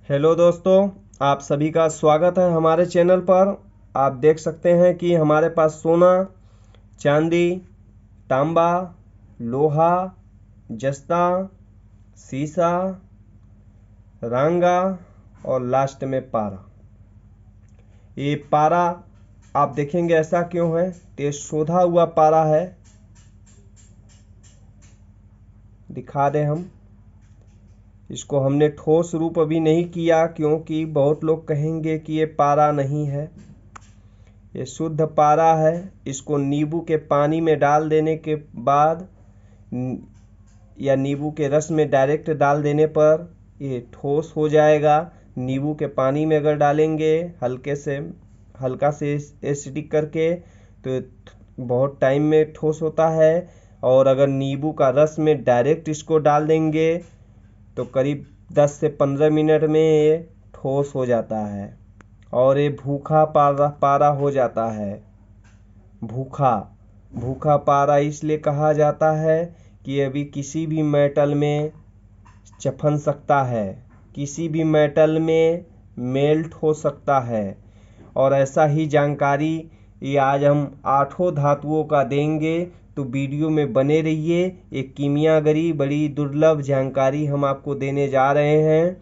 Hello दोस्तों, आप सभी का स्वागत है हमारे चैनल पर। आप देख सकते हैं कि हमारे पास सोना, चांदी, तांबा, लोहा, जस्ता, सीसा, रांगा और लास्ट में पारा। ये पारा आप देखेंगे ऐसा क्यों है? ये शोधा हुआ पारा है। दिखा दें हम इसको। हमने ठोस रूप अभी नहीं किया क्योंकि बहुत लोग कहेंगे कि ये पारा नहीं है। ये शुद्ध पारा है। इसको नींबू के पानी में डाल देने के बाद या नींबू के रस में डायरेक्ट डाल देने पर ये ठोस हो जाएगा। नींबू के पानी में अगर डालेंगे हल्का से एसिडिक करके तो बहुत टाइम में ठोस होता है, और अगर नींबू का रस में डायरेक्ट इसको डाल देंगे तो करीब 10 से 15 मिनट में ये ठोस हो जाता है और ये भूखा पारा हो जाता है। भूखा पारा इसलिए कहा जाता है कि अभी किसी भी मेटल में चफन सकता है, किसी भी मेटल में मेल्ट हो सकता है। और ऐसा ही जानकारी ये आज हम 8 धातुओं का देंगे, तो वीडियो में बने रहिए। एक कीमियागरी बड़ी दुर्लभ जानकारी हम आपको देने जा रहे हैं,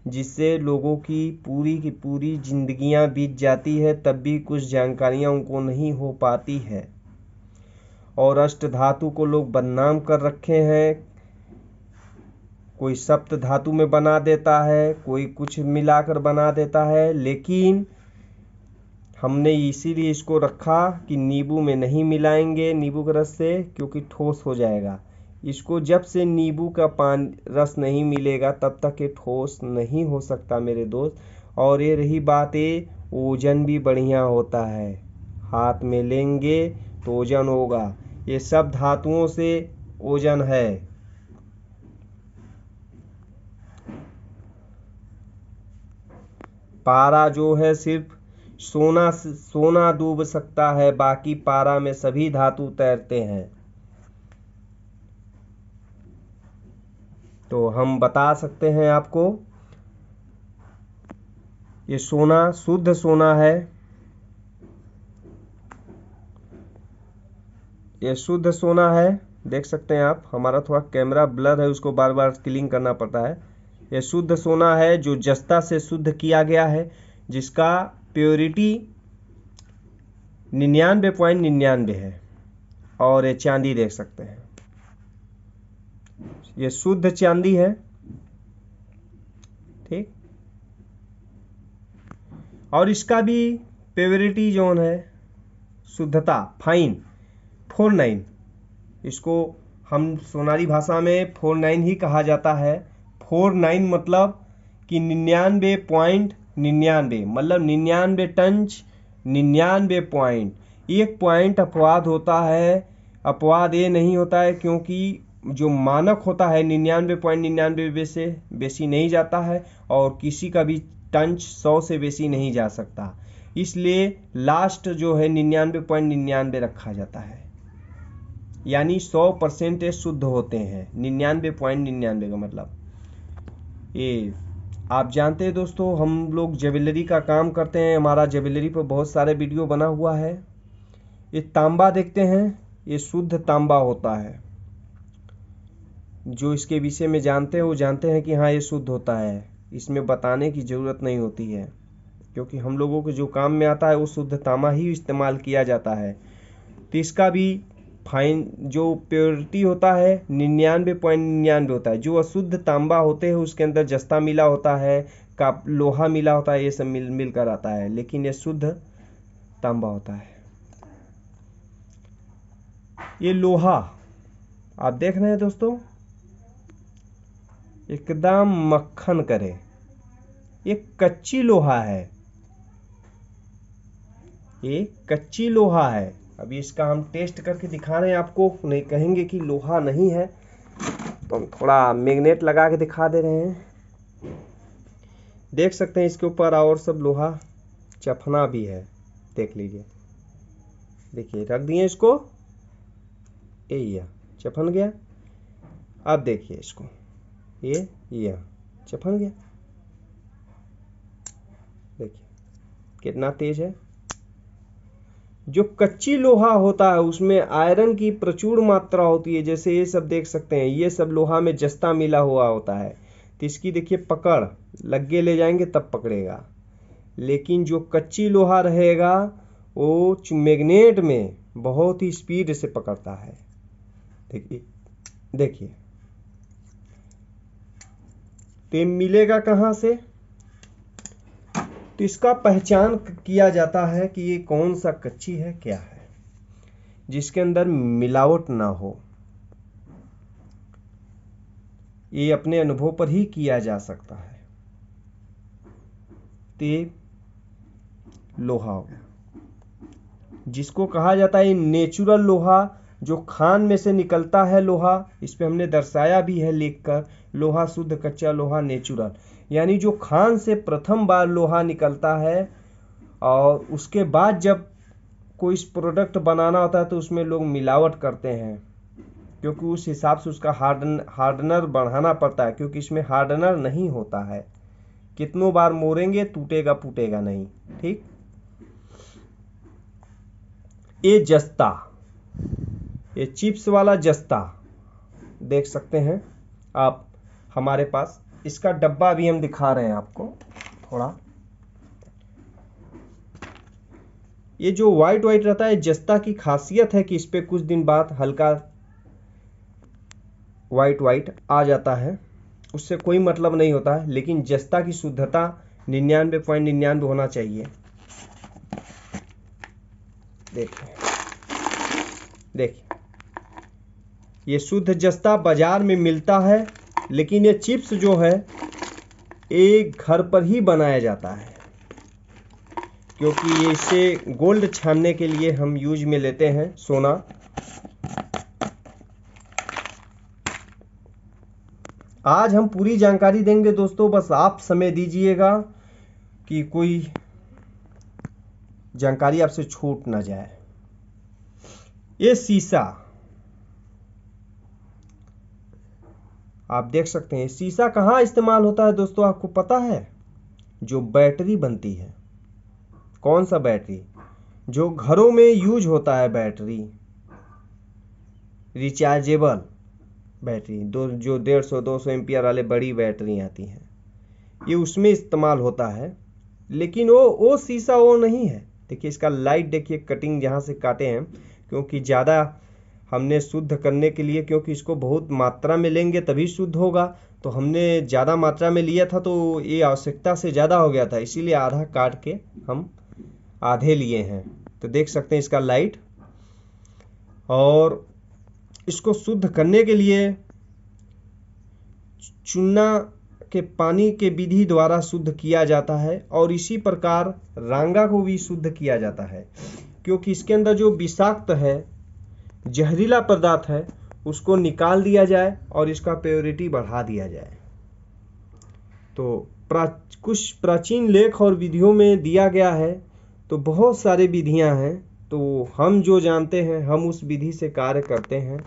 जिससे लोगों की पूरी जिंदगियां बीत जाती है, तब भी कुछ जानकारियां उनको नहीं हो पाती है। और अष्ट धातु को लोग बदनाम कर रखे हैं। कोई सप्त धातु में बना देता है, कोई कुछ मिलाकर बना देता है, लेकिन हमने इसीलिए इसको रखा कि नींबू में नहीं मिलाएंगे नींबू के रस से, क्योंकि ठोस हो जाएगा। इसको जब से नींबू का रस नहीं मिलेगा तब तक ये ठोस नहीं हो सकता मेरे दोस्त। और ये रही बात, ये ओजन भी बढ़िया होता है। हाथ में लेंगे तो ओजन होगा। ये सब धातुओं से ओजन है। पारा जो है सिर्फ सोना डूब सकता है, बाकी पारा में सभी धातु तैरते हैं। तो हम बता सकते हैं आपको, ये सोना शुद्ध सोना है। ये शुद्ध सोना है। देख सकते हैं आप, हमारा थोड़ा कैमरा ब्लर है, उसको बार बार क्लीन करना पड़ता है। ये शुद्ध सोना है जो जस्ता से शुद्ध किया गया है, जिसका प्योरिटी 99.99 है। और ये चांदी देख सकते हैं, ये शुद्ध चांदी है। ठीक। और इसका भी प्योरिटी जोन है, शुद्धता फाइन 49। इसको हम सोनारी भाषा में 49 ही कहा जाता है। 49 मतलब कि 99.99, मतलब 99 टंच 99 पॉइंट। एक पॉइंट अपवाद होता है। अपवाद ये नहीं होता है क्योंकि जो मानक होता है 99.99 से बेसी नहीं जाता है, और किसी का भी टंच 100 से बेसी नहीं जा सकता। इसलिए लास्ट जो है 99.99 रखा जाता है, यानी 100% शुद्ध होते हैं। 99.99 का मतलब ये आप जानते हैं दोस्तों, हम लोग ज्वेलरी का काम करते हैं। हमारा ज्वेलरी पर बहुत सारे वीडियो बना हुआ है। ये तांबा देखते हैं, ये शुद्ध तांबा होता है। जो इसके विषय में जानते हैं वो जानते हैं कि हाँ ये शुद्ध होता है। इसमें बताने की ज़रूरत नहीं होती है, क्योंकि हम लोगों को जो काम में आता है वो शुद्ध तांबा ही इस्तेमाल किया जाता है। तो इसका भी फाइन जो प्योरिटी होता है 99.99 होता है। जो अशुद्ध तांबा होते हैं उसके अंदर जस्ता मिला होता है, का लोहा मिला होता है, ये सब मिलकर आता है, लेकिन ये शुद्ध तांबा होता है। ये लोहा आप देख रहे हैं दोस्तों, एकदम मक्खन करे। ये कच्ची लोहा है, ये कच्ची लोहा है। अभी इसका हम टेस्ट करके दिखा रहे हैं आपको, नहीं कहेंगे कि लोहा नहीं है, तो हम थोड़ा मैग्नेट लगा के दिखा दे रहे हैं। देख सकते हैं इसके ऊपर और सब लोहा चफना भी है, देख लीजिए। देखिए रख दिए इसको, ये चफन गया। अब देखिए इसको, ये चफन गया। देखिए कितना तेज है। जो कच्ची लोहा होता है उसमें आयरन की प्रचुर मात्रा होती है, जैसे ये सब देख सकते हैं, ये सब लोहा में जस्ता मिला हुआ होता है, तो इसकी देखिए पकड़ लग्गे ले जाएंगे तब पकड़ेगा। लेकिन जो कच्ची लोहा रहेगा वो मैग्नेट में बहुत ही स्पीड से पकड़ता है। देखिए देखिए, तो ये मिलेगा कहाँ से? तो इसका पहचान किया जाता है कि ये कौन सा कच्ची है, क्या है, जिसके अंदर मिलावट ना हो। ये अपने अनुभव पर ही किया जा सकता है। तो ये लोहा हो गया, जिसको कहा जाता है नेचुरल लोहा, जो खान में से निकलता है लोहा। इस पे हमने दर्शाया भी है लिखकर, लोहा शुद्ध कच्चा लोहा नेचुरल, यानी जो खान से प्रथम बार लोहा निकलता है और उसके बाद जब कोई प्रोडक्ट बनाना होता है तो उसमें लोग मिलावट करते हैं, क्योंकि उस हिसाब से उसका हार्डनर बढ़ाना पड़ता है, क्योंकि इसमें हार्डनर नहीं होता है। कितनों बार मोड़ेंगे टूटेगा फूटेगा नहीं। ठीक, ये जस्ता, ये चिप्स वाला जस्ता देख सकते हैं आप हमारे पास। इसका डब्बा भी हम दिखा रहे हैं आपको थोड़ा। ये जो वाइट वाइट रहता है जस्ता की खासियत है कि इस पे कुछ दिन बाद हल्का वाइट वाइट आ जाता है, उससे कोई मतलब नहीं होता है, लेकिन जस्ता की शुद्धता 99.99 होना चाहिए। देखिए देखिए, ये शुद्ध जस्ता बाजार में मिलता है, लेकिन ये चिप्स जो है एक घर पर ही बनाया जाता है, क्योंकि इसे गोल्ड छानने के लिए हम यूज में लेते हैं, सोना। आज हम पूरी जानकारी देंगे दोस्तों, बस आप समय दीजिएगा कि कोई जानकारी आपसे छूट ना जाए। ये शीशा आप देख सकते हैं, शीशा कहाँ इस्तेमाल होता है दोस्तों, आपको पता है? जो बैटरी बनती है। कौन सा बैटरी? जो घरों में यूज होता है बैटरी, रिचार्जेबल बैटरी, जो 150-200 एम्पियर वाले बड़ी बैटरी आती हैं, ये उसमें इस्तेमाल होता है। लेकिन वो शीशा वो नहीं है। देखिए इसका लाइट, देखिए कटिंग जहाँ से काटे हैं, क्योंकि ज़्यादा हमने शुद्ध करने के लिए, क्योंकि इसको बहुत मात्रा में लेंगे तभी शुद्ध होगा, तो हमने ज़्यादा मात्रा में लिया था तो ये आवश्यकता से ज़्यादा हो गया था, इसीलिए आधा काट के हम आधे लिए हैं। तो देख सकते हैं इसका लाइट। और इसको शुद्ध करने के लिए चूना के पानी के विधि द्वारा शुद्ध किया जाता है, और इसी प्रकार रांगा को भी शुद्ध किया जाता है, क्योंकि इसके अंदर जो विषाक्त है, जहरीला पदार्थ है, उसको निकाल दिया जाए और इसका प्योरिटी बढ़ा दिया जाए। तो कुछ प्राचीन लेख और विधियों में दिया गया है, तो बहुत सारे विधियां हैं, तो हम जो जानते हैं हम उस विधि से कार्य करते हैं।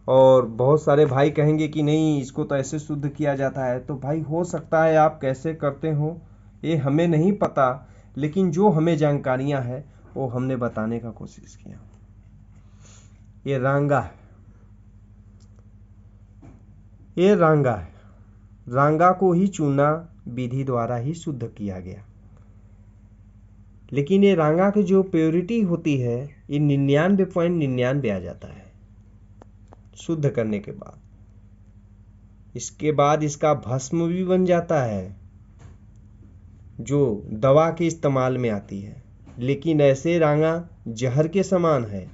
और बहुत सारे भाई कहेंगे कि नहीं इसको तो ऐसे शुद्ध किया जाता है, तो भाई हो सकता है आप कैसे करते हो ये हमें नहीं पता, लेकिन जो हमें जानकारियां हैं वो हमने बताने का कोशिश किया। ये रांगा है, ये रांगा है। रांगा को ही चूना विधि द्वारा ही शुद्ध किया गया, लेकिन ये रांगा की जो प्योरिटी होती है ये 99.99 आ जाता है शुद्ध करने के बाद। इसके बाद इसका भस्म भी बन जाता है, जो दवा के इस्तेमाल में आती है, लेकिन ऐसे रांगा जहर के समान है।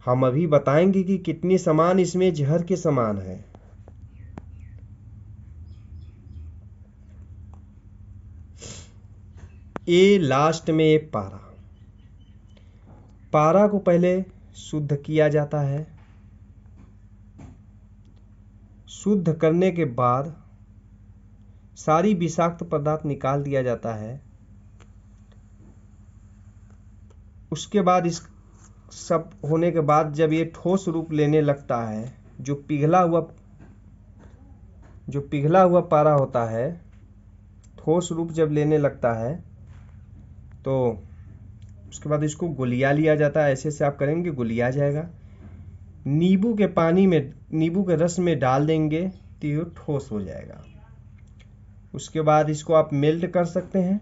हम अभी बताएंगे कि कितनी समान इसमें जहर के समान है। ये लास्ट में एक पारा को पहले शुद्ध किया जाता है। शुद्ध करने के बाद सारी विषाक्त पदार्थ निकाल दिया जाता है। उसके बाद इस सब होने के बाद जब ये ठोस रूप लेने लगता है, जो पिघला हुआ पारा होता है, ठोस रूप जब लेने लगता है तो उसके बाद इसको घुलिया लिया जाता है। ऐसे से आप करेंगे घुलिया जाएगा। नींबू के पानी में, नींबू के रस में डाल देंगे तो ये ठोस हो जाएगा। उसके बाद इसको आप मेल्ट कर सकते हैं।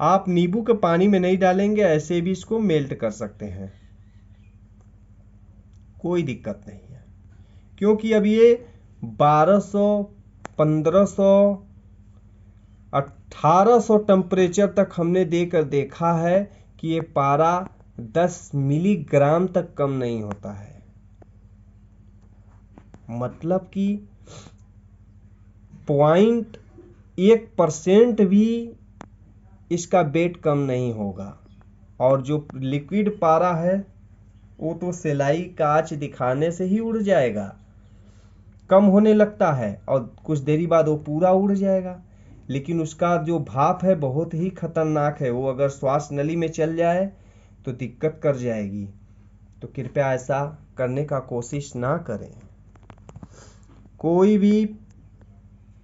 आप नींबू के पानी में नहीं डालेंगे, ऐसे भी इसको मेल्ट कर सकते हैं, कोई दिक्कत नहीं है। क्योंकि अब ये 1200, 1500, 1800 टेम्परेचर तक हमने देकर देखा है कि ये पारा 10 मिलीग्राम तक कम नहीं होता है। मतलब कि 0.1% भी इसका वेट कम नहीं होगा। और जो लिक्विड पारा है वो तो सिलाई कांच दिखाने से ही उड़ जाएगा, कम होने लगता है और कुछ देरी बाद वो पूरा उड़ जाएगा। लेकिन उसका जो भाप है बहुत ही खतरनाक है, वो अगर श्वास नली में चल जाए तो दिक्कत कर जाएगी। तो कृपया ऐसा करने का कोशिश ना करें। कोई भी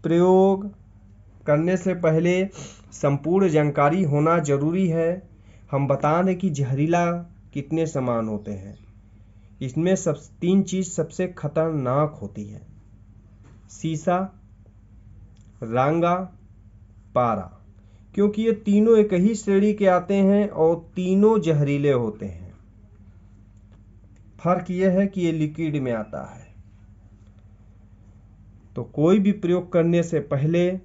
प्रयोग करने से पहले संपूर्ण जानकारी होना जरूरी है। हम बता दें कि जहरीला कितने सामान होते हैं। इसमें सब 3 चीज सबसे खतरनाक होती है: सीसा, रांगा, पारा। क्योंकि ये तीनों एक ही श्रेणी के आते हैं और तीनों जहरीले होते हैं। फर्क यह है कि ये लिक्विड में आता है। तो कोई भी प्रयोग करने से पहले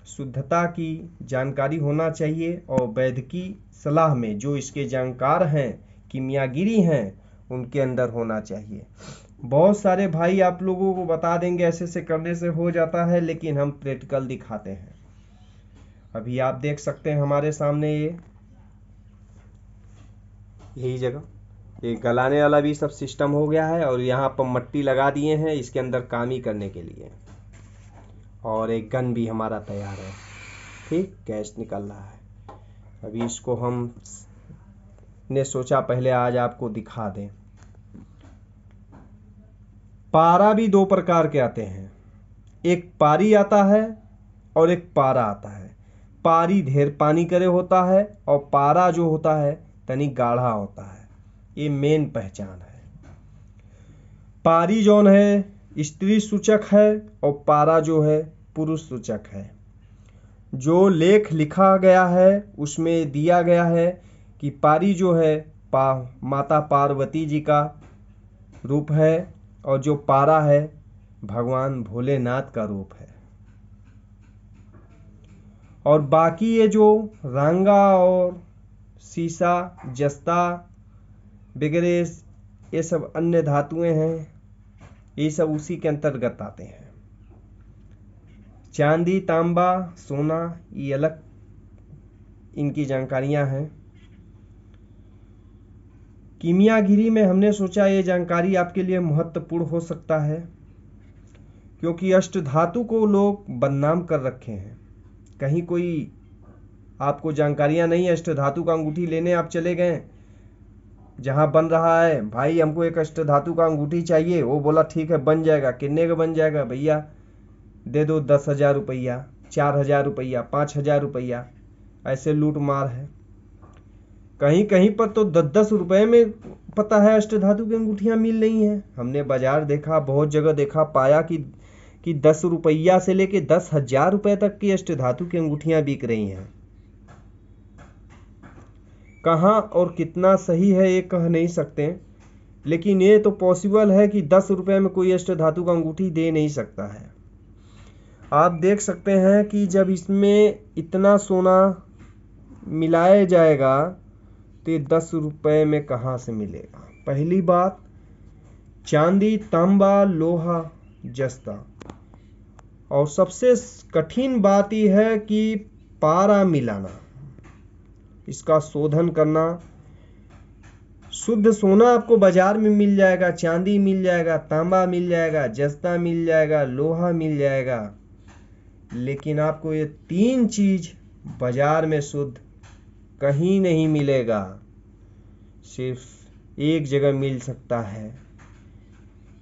शुद्धता की जानकारी होना चाहिए और वैद्य की सलाह में जो इसके जानकार हैं, कीमियागिरी हैं, उनके अंदर होना चाहिए। बहुत सारे भाई आप लोगों को बता देंगे ऐसे से करने से हो जाता है, लेकिन हम प्रैक्टिकल दिखाते हैं। अभी आप देख सकते हैं हमारे सामने यही जगह ये गलाने वाला भी सब सिस्टम हो गया है और यहाँ पर मट्टी लगा दिए हैं इसके अंदर कामी करने के लिए। और एक गन भी हमारा तैयार है। ठीक, गैस निकल रहा है। अभी इसको हम ने सोचा पहले आज आपको दिखा दें। पारा भी 2 प्रकार के आते हैं, एक पारी आता है और एक पारा आता है। पारी ढेर पानी करे होता है और पारा जो होता है तनी गाढ़ा होता है। ये मेन पहचान है। पारी जौन है स्त्री सूचक है और पारा जो है पुरुष सूचक है। जो लेख लिखा गया है उसमें दिया गया है कि पारी जो है माता पार्वती जी का रूप है और जो पारा है भगवान भोलेनाथ का रूप है। और बाकी ये जो रांगा और सीसा, जस्ता वगैरह ये सब अन्य धातुएं हैं, ये सब उसी के अंतर्गत आते हैं। चांदी, तांबा, सोना ये अलग इनकी जानकारियां हैं। कीमियागिरी में हमने सोचा ये जानकारी आपके लिए महत्वपूर्ण हो सकता है, क्योंकि अष्टधातु को लोग बदनाम कर रखे हैं। कहीं कोई आपको जानकारियां नहीं है, अष्टधातु का अंगूठी लेने आप चले गए, जहां बन रहा है भाई हमको एक अष्टधातु का अंगूठी चाहिए, वो बोला ठीक है बन जाएगा। कितने का बन जाएगा भैया? दे दो 10,000 रुपया, 4,000 रुपया, 5,000 रुपया। ऐसे लूट मार है। कहीं कहीं पर तो 10-10 रुपए में पता है अष्टधातु की अंगूठियां मिल रही हैं। हमने बाजार देखा, बहुत जगह देखा, पाया कि 10 रुपया से लेके 10,000 रुपए तक की अष्टधातु की अंगूठियां बिक रही हैं। कहाँ और कितना सही है ये कह नहीं सकते, लेकिन ये तो पॉसिबल है कि 10 रुपए में कोई अष्टधातु का अंगूठी दे नहीं सकता है। आप देख सकते हैं कि जब इसमें इतना सोना मिलाया जाएगा तो ये 10 रुपए में कहाँ से मिलेगा। पहली बात, चांदी, तांबा, लोहा, जस्ता। और सबसे कठिन बात यह है कि पारा मिलाना, इसका शोधन करना। शुद्ध सोना आपको बाजार में मिल जाएगा, चांदी मिल जाएगा, तांबा मिल जाएगा, जस्ता मिल जाएगा, लोहा मिल जाएगा, लेकिन आपको ये 3 चीज बाजार में शुद्ध कहीं नहीं मिलेगा। सिर्फ एक जगह मिल सकता है,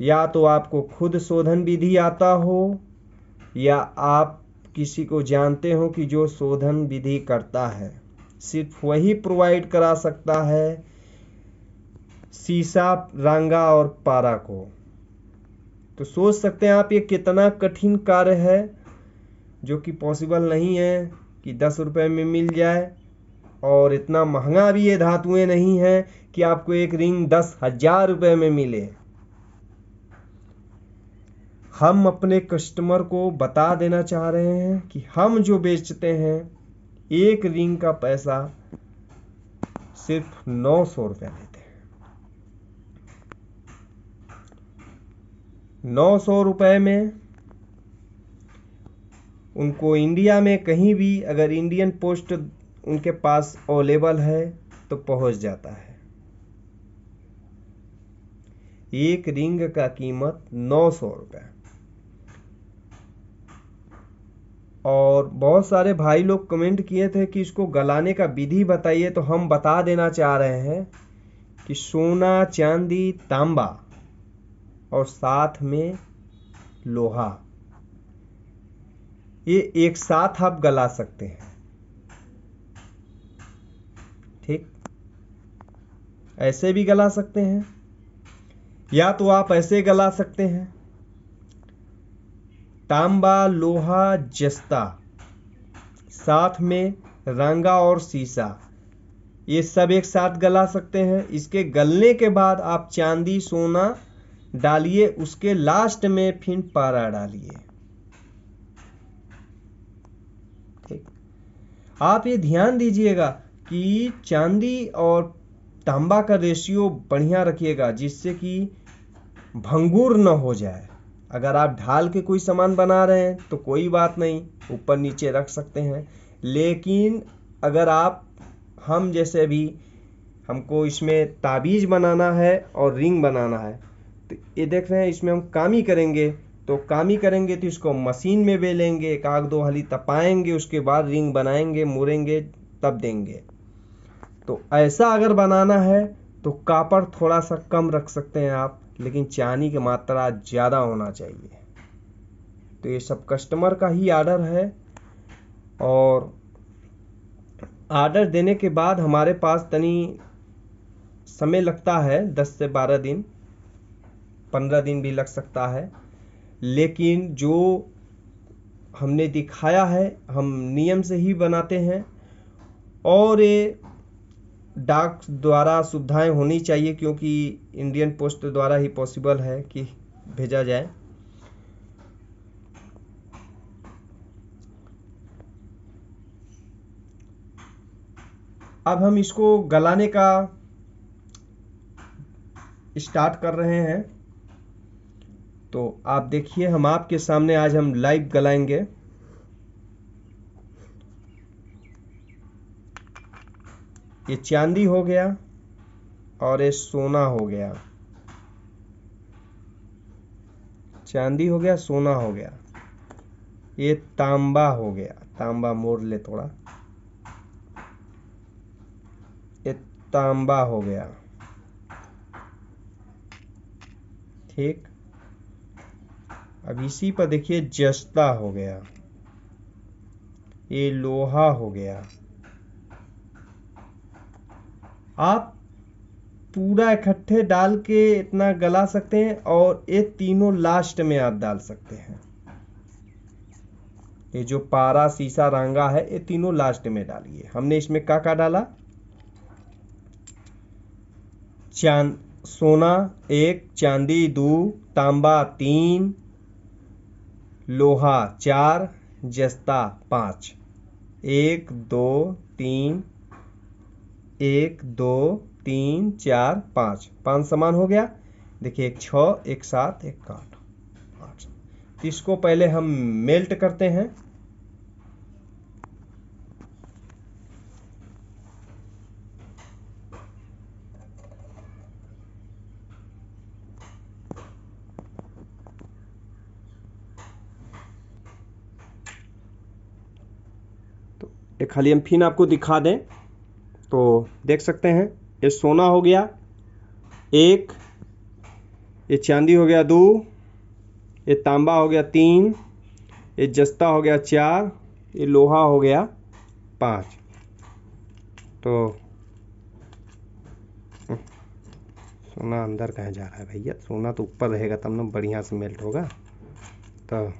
या तो आपको खुद शोधन विधि आता हो या आप किसी को जानते हो कि जो शोधन विधि करता है, सिर्फ वही प्रोवाइड करा सकता है सीसा, रांगा और पारा को। तो सोच सकते हैं आप ये कितना कठिन कार्य है, जो कि पॉसिबल नहीं है कि 10 रुपए में मिल जाए। और इतना महंगा भी ये धातुएं नहीं है कि आपको एक रिंग 10,000 रुपए में मिले। हम अपने कस्टमर को बता देना चाह रहे हैं कि हम जो बेचते हैं एक रिंग का पैसा सिर्फ 900 रुपया लेते हैं। 900 रुपए में उनको इंडिया में कहीं भी अगर इंडियन पोस्ट उनके पास अवेलेबल है तो पहुंच जाता है। एक रिंग का कीमत 900 रुपये। और बहुत सारे भाई लोग कमेंट किए थे कि इसको गलाने का विधि बताइए, तो हम बता देना चाह रहे हैं कि सोना, चांदी, तांबा और साथ में लोहा, ये एक साथ आप गला सकते हैं। ठीक, ऐसे भी गला सकते हैं या तो आप ऐसे गला सकते हैं। तांबा, लोहा, जस्ता, साथ में रांगा और सीसा, ये सब एक साथ गला सकते हैं। इसके गलने के बाद आप चांदी, सोना डालिए, उसके लास्ट में फिर पारा डालिए। ठीक, आप ये ध्यान दीजिएगा कि चांदी और तांबा का रेशियो बढ़िया रखिएगा, जिससे कि भंगुर न हो जाए। अगर आप ढाल के कोई सामान बना रहे हैं तो कोई बात नहीं, ऊपर नीचे रख सकते हैं। लेकिन अगर आप, हम जैसे भी, हमको इसमें ताबीज बनाना है और रिंग बनाना है, तो ये देख रहे हैं इसमें हम कामी करेंगे, तो इसको मशीन में बेलेंगे, एक आग दो हाली तपाएंगे, उसके बाद रिंग बनाएंगे, मुड़ेंगे, तब देंगे। तो ऐसा अगर बनाना है तो कापड़ थोड़ा सा कम रख सकते हैं आप, लेकिन चांदी की मात्रा ज़्यादा होना चाहिए। तो ये सब कस्टमर का ही आर्डर है, और आर्डर देने के बाद हमारे पास तनी समय लगता है, 10 से 12 दिन, 15 दिन भी लग सकता है। लेकिन जो हमने दिखाया है, हम नियम से ही बनाते हैं। और ये डाक द्वारा सुविधाएं होनी चाहिए, क्योंकि इंडियन पोस्ट द्वारा ही पॉसिबल है कि भेजा जाए। अब हम इसको गलाने का स्टार्ट कर रहे हैं। तो आप देखिए, हम आपके सामने आज हम लाइव गलाएंगे। ये चांदी हो गया और ये सोना हो गया। चांदी हो गया, सोना हो गया। ये तांबा हो गया, तांबा मोड़ ले थोड़ा, ये तांबा हो गया। ठीक, अब इसी पर देखिए जस्ता हो गया, ये लोहा हो गया। आप पूरा इकट्ठे डाल के इतना गला सकते हैं, और ये तीनों लास्ट में आप डाल सकते हैं। ये जो पारा, सीसा, रांगा है, ये तीनों लास्ट में डालिए। हमने इसमें क्या डाला? सोना 1, चांदी 2, तांबा 3, लोहा 4, जस्ता 5। 1 2 3, 1 2 3 4 5 सामान हो गया। देखिए, एक 6, एक 7, एक 8, 8। तो इसको पहले हम मेल्ट करते हैं। तो एक खाली हम फिर आपको दिखा दें, तो देख सकते हैं ये सोना हो गया 1, ये चांदी हो गया 2, ये तांबा हो गया 3, ये जस्ता हो गया 4, ये लोहा हो गया 5। तो सोना अंदर कहाँ जा रहा है भैया, सोना तो ऊपर रहेगा तब ना बढ़िया से मेल्ट होगा। तो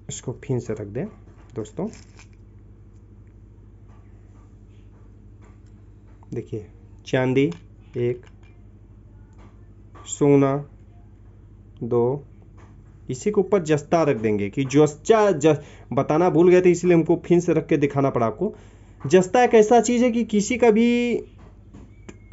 इसको फिर से रख दें दोस्तों। देखिए चांदी 1, सोना 2, इसी के ऊपर जस्ता रख देंगे कि बताना भूल गए थे इसलिए हमको फिर से रख के दिखाना पड़ा आपको। जस्ता एक ऐसा चीज़ है कि किसी का भी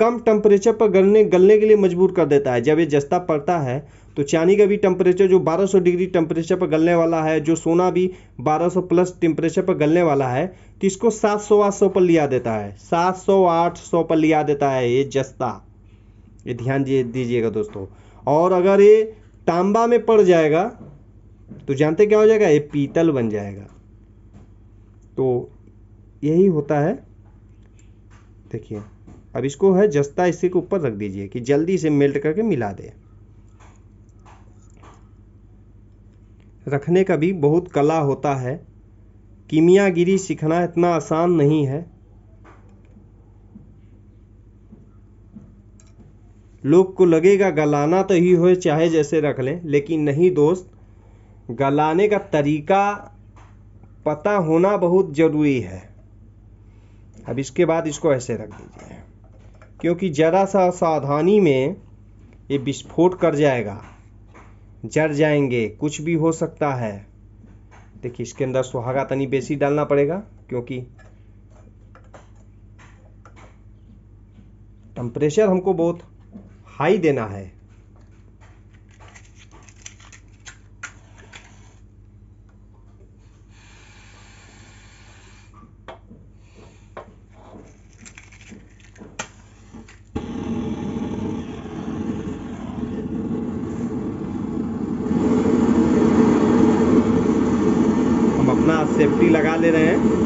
कम टेम्परेचर पर गलने के लिए मजबूर कर देता है। जब ये जस्ता पड़ता है तो चांदी का भी टेम्परेचर जो 1200 डिग्री टेम्परेचर पर गलने वाला है, जो सोना भी 1200 प्लस टेम्परेचर पर गलने वाला है, तो इसको 700-800 पर लिया देता है, 700-800 पर लिया देता है ये जस्ता। ये ध्यान दीजिएगा दोस्तों। और अगर ये तांबा में पड़ जाएगा तो जानते क्या हो जाएगा, ये पीतल बन जाएगा। तो यही होता है। देखिए अब इसको है जस्ता इसी के ऊपर रख दीजिए कि जल्दी से मेल्ट करके मिला दे। रखने का भी बहुत कला होता है, कीमियागिरी सीखना इतना आसान नहीं है। लोग को लगेगा गलाना तो ही हो चाहे जैसे रख लें, लेकिन नहीं दोस्त, गलाने का तरीका पता होना बहुत ज़रूरी है। अब इसके बाद इसको ऐसे रख दीजिए, क्योंकि ज़रा सा सावधानी में ये विस्फोट कर जाएगा, जड़ जाएंगे, कुछ भी हो सकता है। देखिए इसके अंदर सुहागा तनी बेसी डालना पड़ेगा क्योंकि टेम्परेचर हमको बहुत हाई देना है। हम अपना सेफ्टी लगा ले रहे हैं।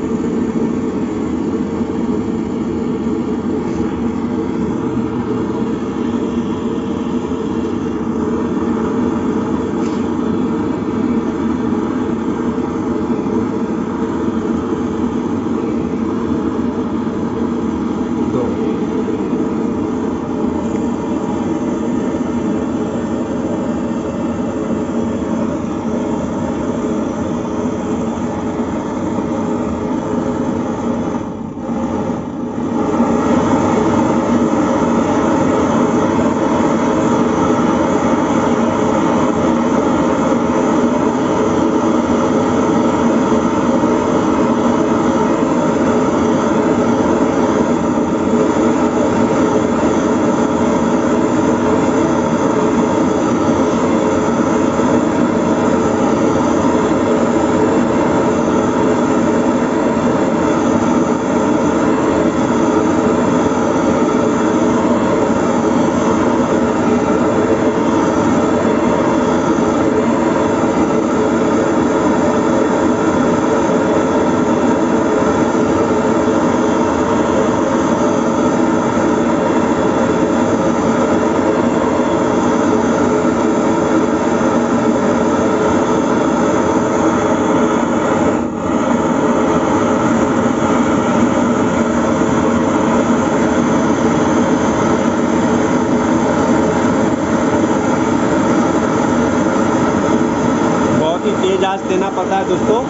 तेज आंच देना पड़ता है दोस्तों,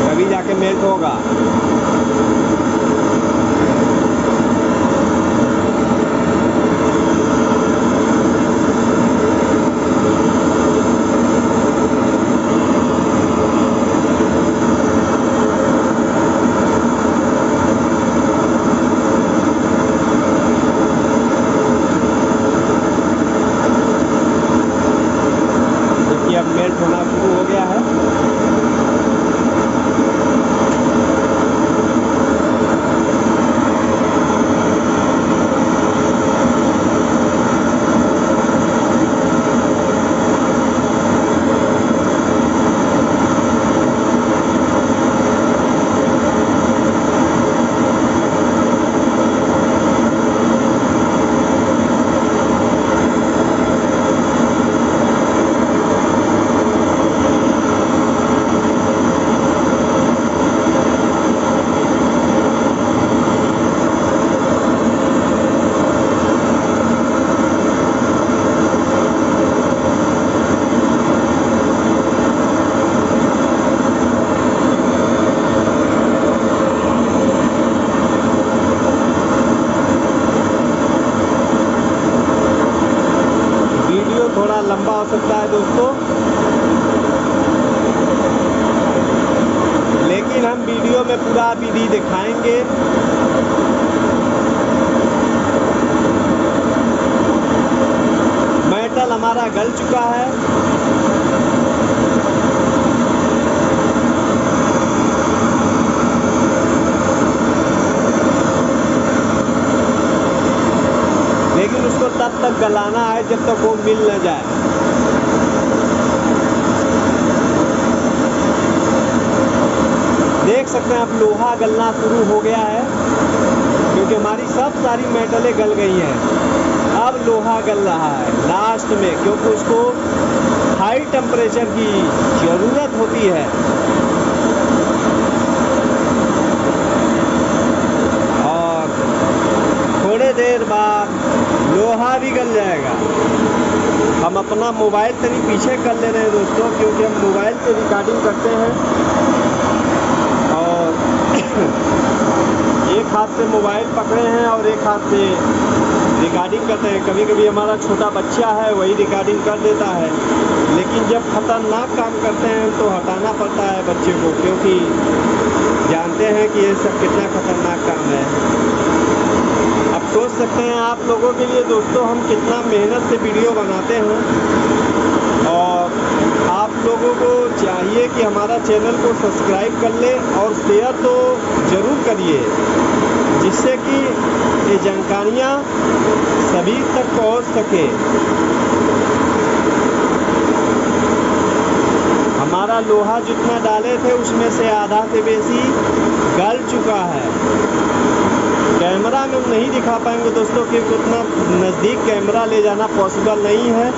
तभी जाके मेल्ट होगा। अब मेल्ट होना शुरू हो गया है। हमारा लंबा हो सकता है दोस्तों, लेकिन हम वीडियो में पूरा विधि दिखाएंगे। मेटल हमारा गल चुका है। लेकिन उसको तब तक गलाना है जब तक वो मिल न जाए। देख सकते हैं आप लोहा गलना शुरू हो गया है, क्योंकि हमारी सब सारी मेटलें गल गई हैं। अब लोहा गल रहा है लास्ट में, क्योंकि उसको हाई टेम्परेचर की ज़रूरत होती है। और थोड़े देर बाद लोहा भी गल जाएगा। हम अपना मोबाइल तनी पीछे कर ले रहे हैं दोस्तों, क्योंकि हम मोबाइल से रिकॉर्डिंग करते हैं और एक हाथ से मोबाइल पकड़े हैं और एक हाथ से रिकॉर्डिंग करते हैं। कभी कभी हमारा छोटा बच्चा है, वही रिकॉर्डिंग कर देता है, लेकिन जब खतरनाक काम करते हैं तो हटाना पड़ता है बच्चे को, क्योंकि जानते हैं कि ये सब कितना खतरनाक काम है। अब सोच सकते हैं आप लोगों के लिए दोस्तों हम कितना मेहनत से वीडियो बनाते हैं, और आप लोगों को चाहिए कि हमारा चैनल को सब्सक्राइब कर ले और शेयर तो ज़रूर करिए, जिससे कि ये जानकारियाँ सभी तक पहुंच सके। हमारा लोहा जितना डाले थे उसमें से आधा से बेसी गल चुका है। कैमरा में हम नहीं दिखा पाएंगे दोस्तों, क्योंकि उतना नज़दीक कैमरा ले जाना पॉसिबल नहीं है,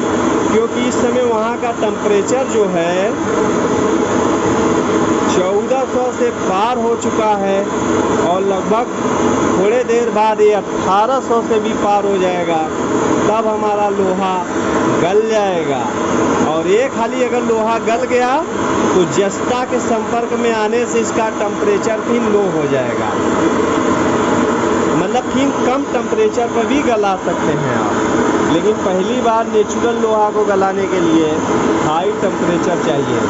क्योंकि इस समय वहाँ का टेम्परेचर जो है 1400 से पार हो चुका है, और लगभग थोड़े देर बाद ये 1800 से भी पार हो जाएगा, तब हमारा लोहा गल जाएगा। और ये खाली अगर लोहा गल गया तो जस्ता के संपर्क में आने से इसका टेम्परेचर भी लो हो जाएगा, मतलब कि कम टेम्परेचर पर भी गला सकते हैं आप। लेकिन पहली बार नेचुरल लोहा को गलाने के लिए हाई टेम्परेचर चाहिए।